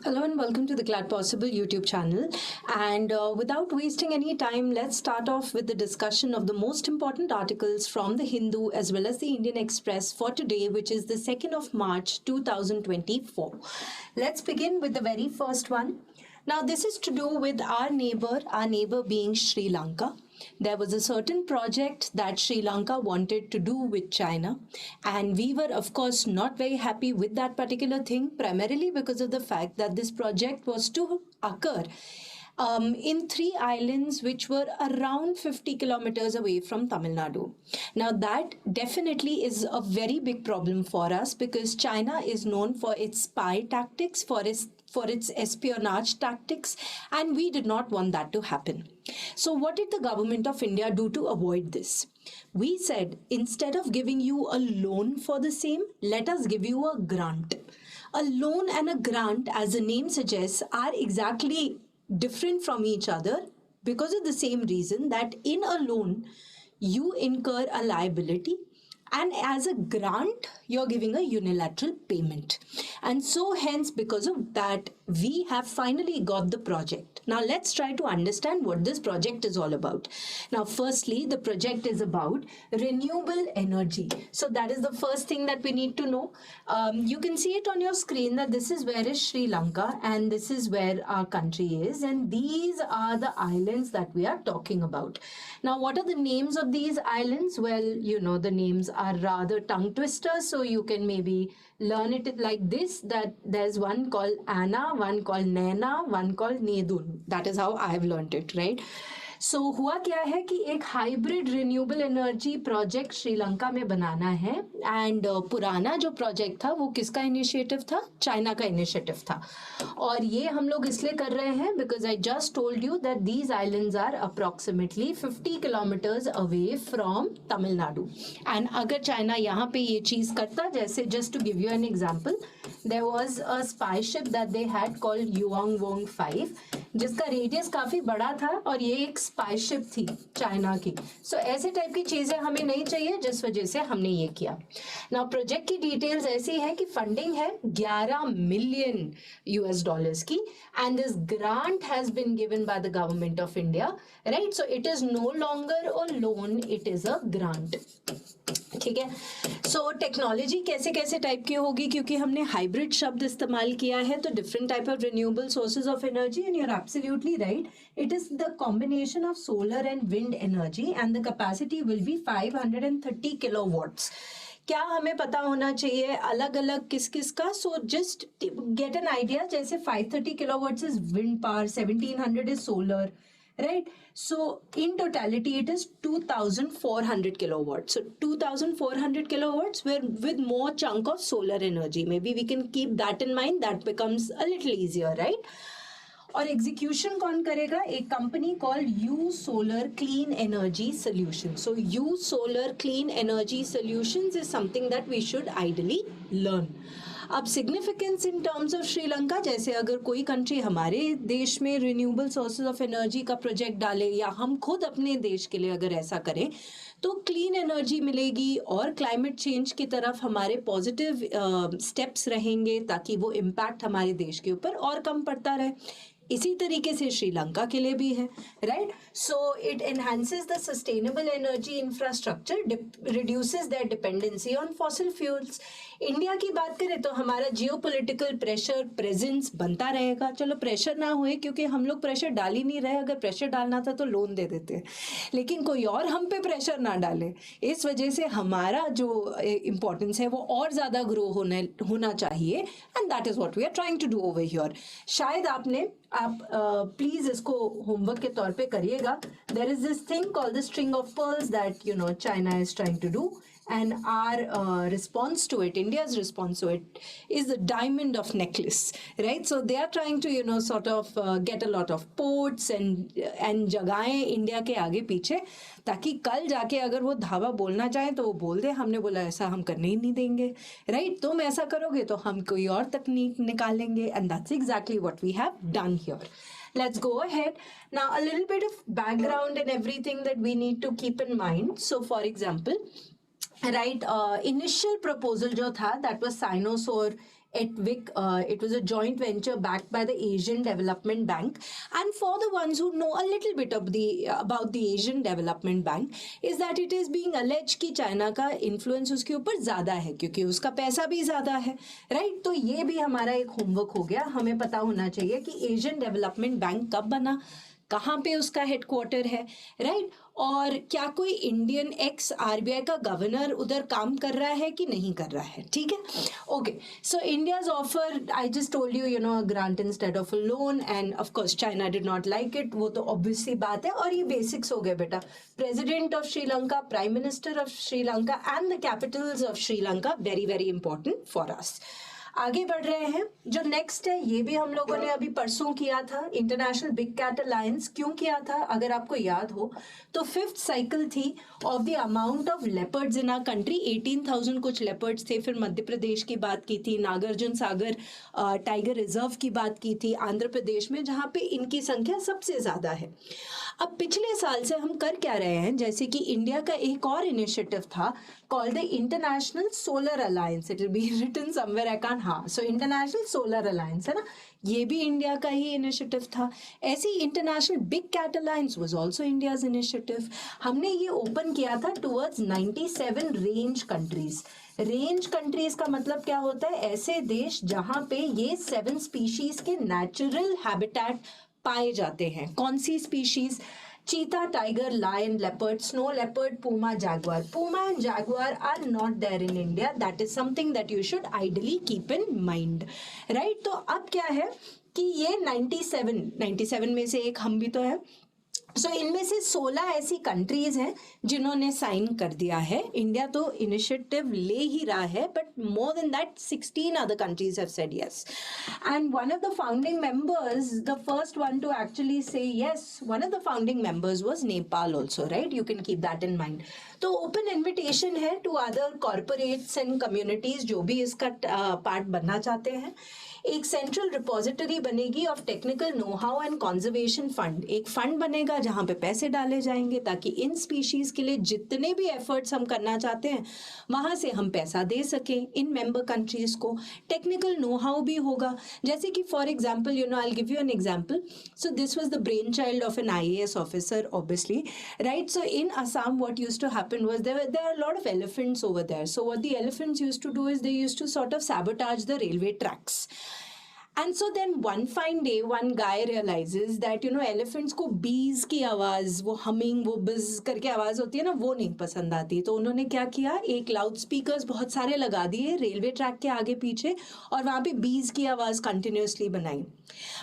Hello and welcome to the Glad Possible YouTube channel. And without wasting any time, let's start off with the discussion of the most important articles from the Hindu as well as the Indian Express for today, which is the 2nd of March 2024. Let's begin with the very first one. Now, this is to do with our neighbor being Sri Lanka. There was a certain project that Sri Lanka wanted to do with China, and we were, of course, not very happy with that particular thing, primarily because of the fact that this project was to occur in three islands which were around 50 kilometers away from Tamil Nadu. Now, that definitely is a very big problem for us because China is known for its spy tactics, for its espionage tactics, and we did not want that to happen. So, what did the government of India do to avoid this? We said, instead of giving you a loan for the same, let us give you a grant. A loan and a grant, as the name suggests, are exactly different from each other because of the same reason that in a loan, you incur a liability, and as a grant you're giving a unilateral payment. And so hence, because of that, we have finally got the project. Now let's try to understand what this project is all about. Now firstly, the project is about renewable energy. So that is the first thing that we need to know. You can see it on your screen that this is where is Sri Lanka and this is where our country is, and these are the islands that we are talking about. Now what are the names of these islands? Well, you know, the names are rather tongue twisters, so you can maybe learn it like this, that there's one called Anna, one called Naina, one called Nedun. That is how I've learned it, right? सो हुआ क्या है कि एक hybrid renewable energy project Sri Lanka में बनाना है, and पुराना जो project था वो किसका इनिशिएटिव था? चाइना का इनिशिएटिव था. और ये हम लोग इसलिए कर रहे हैं because I just told you that these islands are approximately 50 kilometres away from Tamil Nadu. And अगर चाइना यहाँ पे ये चीज करता, जैसे just to give you an example, there was a spy ship that they had called Yuang Wong 5, जिसका radius काफी बड़ा था और ये एक स्पाई शिप थी चाइना की. सो ऐसे टाइप की चीजें हमें नहीं चाहिए, जिस वजह से हमने ये किया. नाउ प्रोजेक्ट की डिटेल्स ऐसी है कि फंडिंग है 11 मिलियन यूएस डॉलर्स की, and this grant has been given by the government of India, right? So it is no longer a loan, it is a grant. ठीक है. सो टेक्नोलॉजी कैसे कैसे टाइप की होगी, क्योंकि हमने हाइब्रिड शब्द इस्तेमाल किया है, तो different type of renewable sources of energy, and you are absolutely right, it is the combination of solar and wind energy, and the capacity will be 530 kilowatts. क्या हमें पता होना चाहिए अलग अलग किस किस का? So just get an idea. जैसे 530 kilowatts is wind power, 1700 is solar, right? So in totality it is 2400 kilowatts. So 2400 kilowatts with more chunk of solar energy. Maybe we can keep that in mind. That becomes a little easier, right? और execution कौन करेगा? एक company called U solar clean energy solution. So U solar clean energy solutions is something that we should ideally learn. अब significance in terms of Sri Lanka, जैसे अगर कोई country हमारे देश में रिन्यूएबल सोर्सेज ऑफ एनर्जी का प्रोजेक्ट डाले, या हम खुद अपने देश के लिए अगर ऐसा करें, तो क्लीन एनर्जी मिलेगी और क्लाइमेट चेंज की तरफ हमारे पॉजिटिव स्टेप्स रहेंगे, ताकि वो इम्पैक्ट हमारे देश के ऊपर और कम पड़ता रहे. इसी तरीके से श्रीलंका के लिए भी है, right? So it enhances the sustainable energy infrastructure, reduces their dependency on fossil fuels. India की बात करें तो हमारा जियोपॉलिटिकल प्रेशर प्रेजेंस बनता रहेगा. चलो प्रेशर ना हुए, क्योंकि हम लोग प्रेशर डाल ही नहीं रहे. अगर प्रेशर डालना था तो लोन दे देते, लेकिन कोई और हम पे प्रेशर ना डाले. इस वजह से हमारा जो इम्पोर्टेंस है वो और ज़्यादा ग्रो होना चाहिए, and that is what we are trying to do over here. शायद आप प्लीज इसको होमवर्क के तौर पे करिएगा. There is this thing called the string of pearls that China is trying to do, and our response to it, India's response to it, is the diamond of necklace, right? So they are trying to sort of get a lot of ports and जगहें India के आगे पीछे, ताकि कल जाके अगर वो धावा बोलना चाहे तो वो बोल दे, हमने बोला ऐसा हम करने ही नहीं देंगे, राइट? तुम ऐसा करोगे तो हम कोई और तकनीक निकालेंगे, and that's exactly what we have done here. Let's go ahead. Now a little bit of background and everything that we need to keep in mind. So for example, right, initial proposal जो था, that was Sinosure ETVIC. It was a joint venture backed by the Asian Development Bank. And for the ones who know a little bit of about the Asian Development Bank, is that it is being alleged कि China का influence उसके ऊपर ज़्यादा है क्योंकि उसका पैसा भी ज़्यादा है, राइट? तो ये भी हमारा एक होमवर्क हो गया. हमें पता होना चाहिए कि एशियन डेवलपमेंट बैंक कब बना, कहाँ पे उसका हेडक्वार्टर है, राइट? और क्या कोई इंडियन एक्स आरबीआई का गवर्नर उधर काम कर रहा है कि नहीं कर रहा है, ठीक है? Okay, so India's offer, I just told you, a grant instead of a loan, end of course China did not like it. वो तो ऑब्वियसली बात है, और ये बेसिक्स हो गए बेटा. President of Sri Lanka, prime minister of Sri Lanka and the Capitals of Sri Lanka, very very important for us. आगे बढ़ रहे हैं. जो नेक्स्ट है, ये भी हम लोगों ने अभी परसों किया था, इंटरनेशनल बिग कैट अलायंस. क्यों किया था? अगर आपको याद हो तो 5th साइकिल थी of the amount of leopards in our country. 18,000 कुछ लेपर्ड्स थे. फिर मध्य प्रदेश की बात की थी, नागार्जुन सागर टाइगर रिजर्व की बात की थी आंध्र प्रदेश में, जहाँ पे इनकी संख्या सबसे ज़्यादा है. अब पिछले साल से हम कर क्या रहे हैं, जैसे कि इंडिया का एक और इनिशिएटिव था called the International Solar Alliance. It will be written somewhere, I can't. हाँ, सो इंटरनेशनल सोलर अलायंस है ना, ये भी इंडिया का ही इनिशिएटिव था. ऐसी International Big Cat Alliance was also India's initiative. हमने ये ओपन किया था towards 97 range countries. Range countries का मतलब क्या होता है? ऐसे देश जहां पे ये 7 स्पीशीज के नेचुरल हैबिटेट पाए जाते हैं. कौन सी species? Cheetah, tiger, lion, leopard, snow leopard, puma, jaguar. Puma and jaguar are not there in India. That is something that you should ideally keep in mind, right? तो अब क्या है कि ये 97 में से एक हम भी तो है. सो इनमें से 16 ऐसी कंट्रीज हैं जिन्होंने साइन कर दिया है. इंडिया तो इनिशिएटिव ले ही रहा है, but more than that 16 other countries have said yes. And one of the founding members, the first one to actually say yes, one of the founding members was Nepal also, right? You can keep that in mind. तो open invitation है to other corporates and communities जो भी इसका part बनना चाहते हैं. एक central repository बनेगी of technical know how and conservation fund. एक फंड बनेगा जहां पे पैसे डाले जाएंगे ताकि इन स्पीशीज के लिए जितने भी एफर्ट्स हम करना चाहते हैं वहां से हम पैसा दे सकें इन मेंबर कंट्रीज को. टेक्निकल नो हाउ भी होगा, जैसे कि for example I will give you an example. So this was the brain child of an IAS officer, obviously, right? So in Assam what used to happen was there are a lot of elephants over there. So what the elephants used to do is they used to sort of sabotage the railway tracks. And so then one fine day, one guy realizes that elephants को bees की आवाज़, वो humming, वो buzz करके आवाज़ होती है ना, वो नहीं पसंद आती. तो उन्होंने क्या किया, एक लाउड स्पीकर्स बहुत सारे लगा दिए रेलवे ट्रैक के आगे पीछे, और वहाँ पे bees की आवाज़ कंटिन्यूसली बनाई.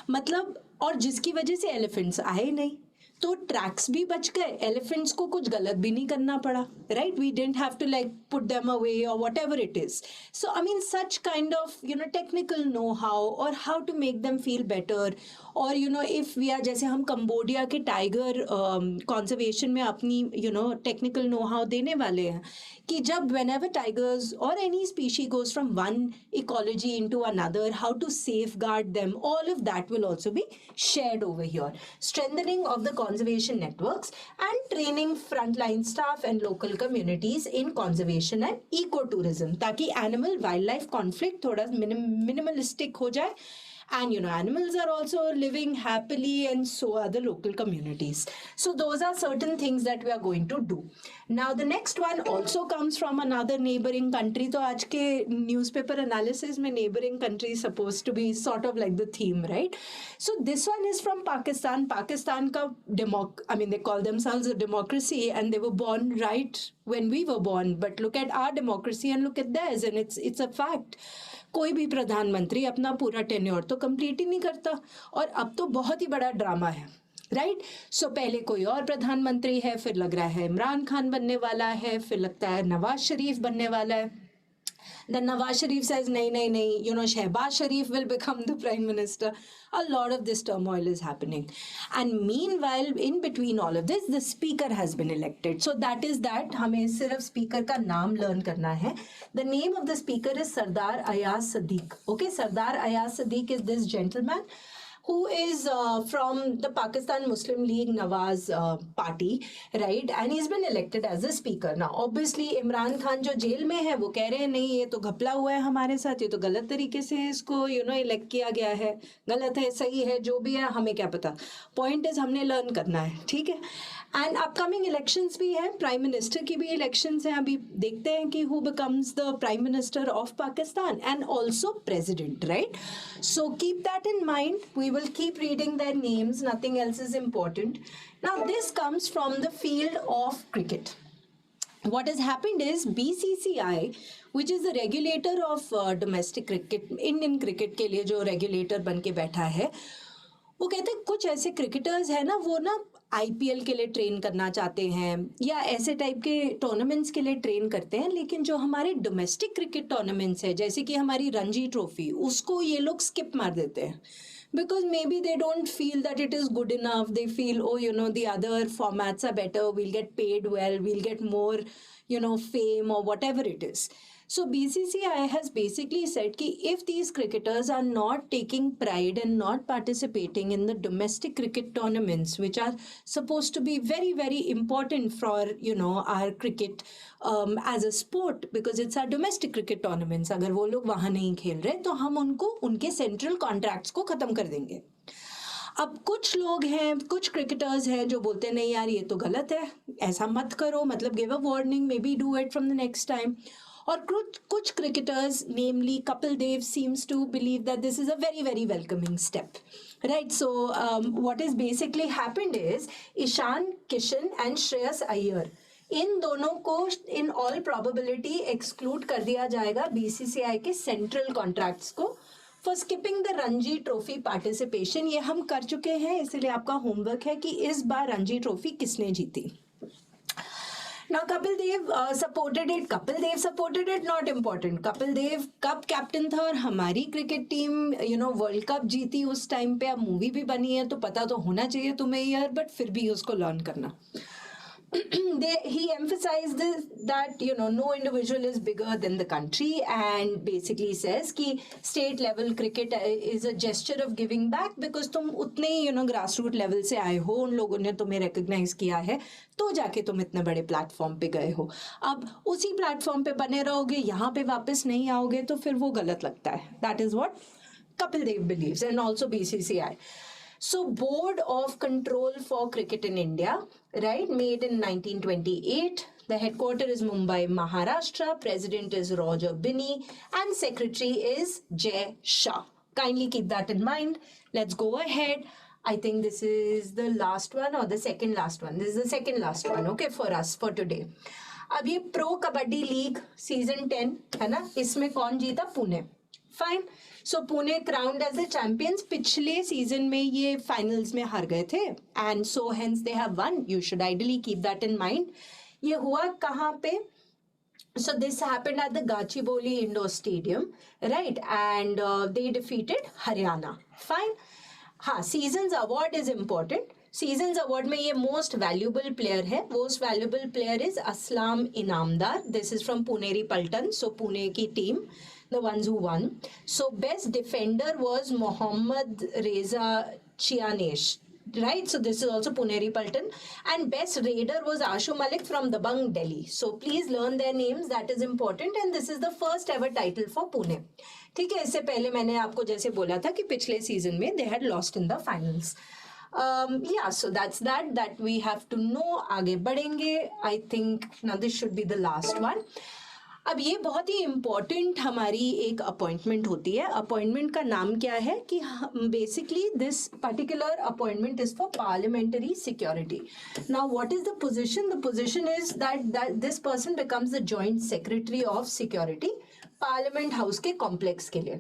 मतलब, और जिसकी वजह से एलिफेंट्स आए नहीं, तो ट्रैक्स भी बच गए, एलिफेंट्स को कुछ गलत भी नहीं करना पड़ा, right? We didn't have to like put them away और whatever it is. So I mean such kind of technical know how और how to make them feel better. और इफ वी आर, जैसे हम Cambodia के tiger conservation में अपनी technical know how देने वाले हैं कि जब whenever tigers or any species goes from one ecology into another, how to safeguard them, all of that will also be shared over here. Strengthening of the conservation networks and training frontline staff and local communities in conservation and ecotourism, ताकि animal wildlife conflict थोड़ा minimalistic हो जाए. And animals are also living happily, and so are the local communities. So those are certain things that we are going to do. Now the next one also comes from another neighboring country. तो आज के newspaper analysis में neighboring country is supposed to be sort of like the theme, right? So this one is from Pakistan. Pakistan का they call themselves a democracy, and they were born right when we were born. But look at our democracy and look at theirs, and it's a fact. कोई भी प्रधानमंत्री अपना पूरा tenure तो complete ही नहीं करता, और अब तो बहुत ही बड़ा ड्रामा है, राइट? सो पहले कोई और प्रधानमंत्री है, फिर लग रहा है इमरान खान बनने वाला है, फिर लगता है नवाज शरीफ बनने वाला है. Then Nawaz Sharif says, nahi, Shehbaz Sharif will become the prime minister. A lot of this turmoil is happening. And meanwhile, in between all of this, the speaker has been elected. So that is that. हमें सिर्फ speaker का नाम learn करना है. The name of the speaker is Sardar Ayaz Siddique. Okay, Sardar Ayaz Siddique is this gentleman. who is from the Pakistan Muslim League Nawaz party, right? And he's been elected as a speaker. Now obviously Imran Khan जो jail में है वो कह रहे हैं नहीं ये तो घपला हुआ है हमारे साथ, ये तो गलत तरीके से इसको इलेक्ट किया गया है, गलत है सही है जो भी है हमें क्या पता, पॉइंट इज हमने लर्न करना है, ठीक है। एंड अपकमिंग इलेक्शंस भी हैं, प्राइम मिनिस्टर की भी इलेक्शंस हैं, अभी देखते हैं कि who becomes the prime minister of Pakistan and also president, right? So keep that in mind, we will keep reading their names, nothing else is important. Now this comes from the field of cricket. What has happened is BCCI, which is the regulator of domestic cricket, Indian cricket के लिए जो regulator बन के बैठा है, वो कहते हैं कुछ ऐसे क्रिकेटर्स हैं ना, वो ना आईपीएल के लिए ट्रेन करना चाहते हैं या ऐसे टाइप के टूर्नामेंट्स के लिए ट्रेन करते हैं, लेकिन जो हमारे डोमेस्टिक क्रिकेट टूर्नामेंट्स है जैसे कि हमारी रणजी ट्रॉफी, उसको ये लोग स्किप मार देते हैं because maybe they don't feel that it is good enough. They feel, oh, the other formats are better, we'll get paid well, we'll get more, fame or whatever it is. So BCCI has basically said कि if these cricketers are not taking pride and not participating in the domestic cricket tournaments, which are supposed to be very, very important for, our cricket as a sport, because it's our domestic cricket tournaments, अगर वो लोग वहाँ नहीं खेल रहे तो हम उनको उनके सेंट्रल कॉन्ट्रैक्ट्स को ख़त्म कर देंगे। अब कुछ लोग हैं, कुछ क्रिकेटर्स हैं जो बोलते हैं नहीं यार ये तो गलत है, ऐसा मत करो, मतलब give a warning, may be do it from the next time. और कुछ cricketers, namely Kapil Dev, seems to believe that this is a very, very welcoming step, right? So what is basically happened is Ishan Kishan and Shreyas Iyer, इन दोनों को in all probability exclude कर दिया जाएगा BCCI के central contracts को for skipping the Ranji trophy participation. ये हम कर चुके हैं, इसलिए आपका होमवर्क है कि इस बार रणजी ट्रॉफी किसने जीती। Now Kapil Dev supported it. Kapil Dev supported it, not important. Kapil Dev कब कैप्टन था और हमारी क्रिकेट टीम वर्ल्ड कप जीती उस टाइम पे। अब मूवी भी बनी है तो पता तो होना चाहिए तुम्हें यार, बट फिर भी उसको लर्न करना। He emphasized this, that no individual is bigger than the country, and basically says कि state level cricket is a gesture of giving back because तुम उतने grassroots level से आए हो, उन लोगों ने तुम्हें recognize किया है तो जाके तुम इतने बड़े प्लेटफॉर्म पे गए हो। अब उसी प्लेटफॉर्म पे बने रहोगे, यहाँ पे वापस नहीं आओगे तो फिर वो गलत लगता है। That is what Kapil Dev believes, and also BCCI. So Board of Control for Cricket in India, right, made in 1928. The headquarter is Mumbai, Maharashtra. President is Roger Binney and secretary is Jay Shah. Kindly keep that in mind. Let's go ahead. I think this is the last one or the second last one. This is the second last one, okay, for us for today. अब ये pro kabaddi league season 10 है ना, इसमें कौन जीता? Pune. Fine. So Pune crowned as the champions. पिछले season में ये फाइनल्स में हार गए थे and so hence they have won. You should ideally keep that in mind. ये हुआ कहाँ पे? So this happened at the Gachibowli Indoor Stadium, right? And they defeated Haryana. Fine. हाँ, Seasons Award is important. Seasons Award में ये most valuable player है. Most valuable player is Aslam Inamdar. This is from Puneri Paltan. So Pune की team, the ones who won. So best defender was Mohammad Reza Chianesh. Right, so this is also Puneri Paltan, and best raider was Ashu Malik from Dabang, Delhi. So please learn their names, that is important, and this is the first ever title for Pune. ठीक है, इससे पहले मैंने आपको जैसे बोला था कि पिछले सीजन में they had lost in the finals. Yeah, so that's that we have to know. आगे बढ़ेंगे. I think now this should be the last one. अब ये बहुत ही इम्पॉर्टेंट हमारी एक अपॉइंटमेंट होती है। अपॉइंटमेंट का नाम क्या है कि basically this particular appointment is for parliamentary security. Now what is the position? The position is that this person becomes the joint secretary of security parliament house के कॉम्प्लेक्स के लिए।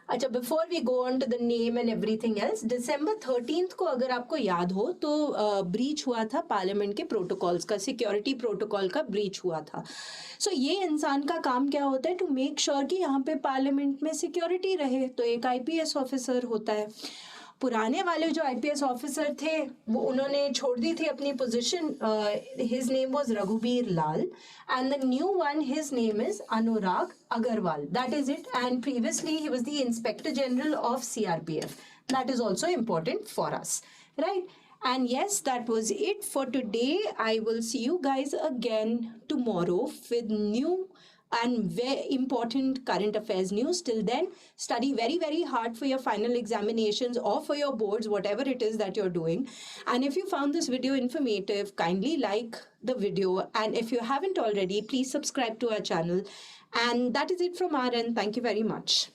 अच्छा, before we go on to the name and everything else, December 13 को अगर आपको याद हो तो ब्रीच हुआ था पार्लियामेंट के प्रोटोकॉल्स का, सिक्योरिटी प्रोटोकॉल का ब्रीच हुआ था। सो ये इंसान का काम क्या होता है? टू मेक श्योर कि यहाँ पे पार्लियामेंट में सिक्योरिटी रहे। तो एक आईपीएस ऑफिसर होता है। पुराने वाले जो आईपीएस ऑफिसर थे वो उन्होंने छोड़ दी थी अपनी position. His name was Raghubir Lal and the new one his name is Anurag Agarwal. That is it. And previously he was the inspector general of CRPF. That is also important for us, right? And yes, that was it for today. I will see you guys again tomorrow with new and very important current affairs news. Till then, study very, very hard for your final examinations or for your boards, whatever it is that you're doing. And if you found this video informative, kindly like the video. And if you haven't already, please subscribe to our channel. And that is it from our end. Thank you very much.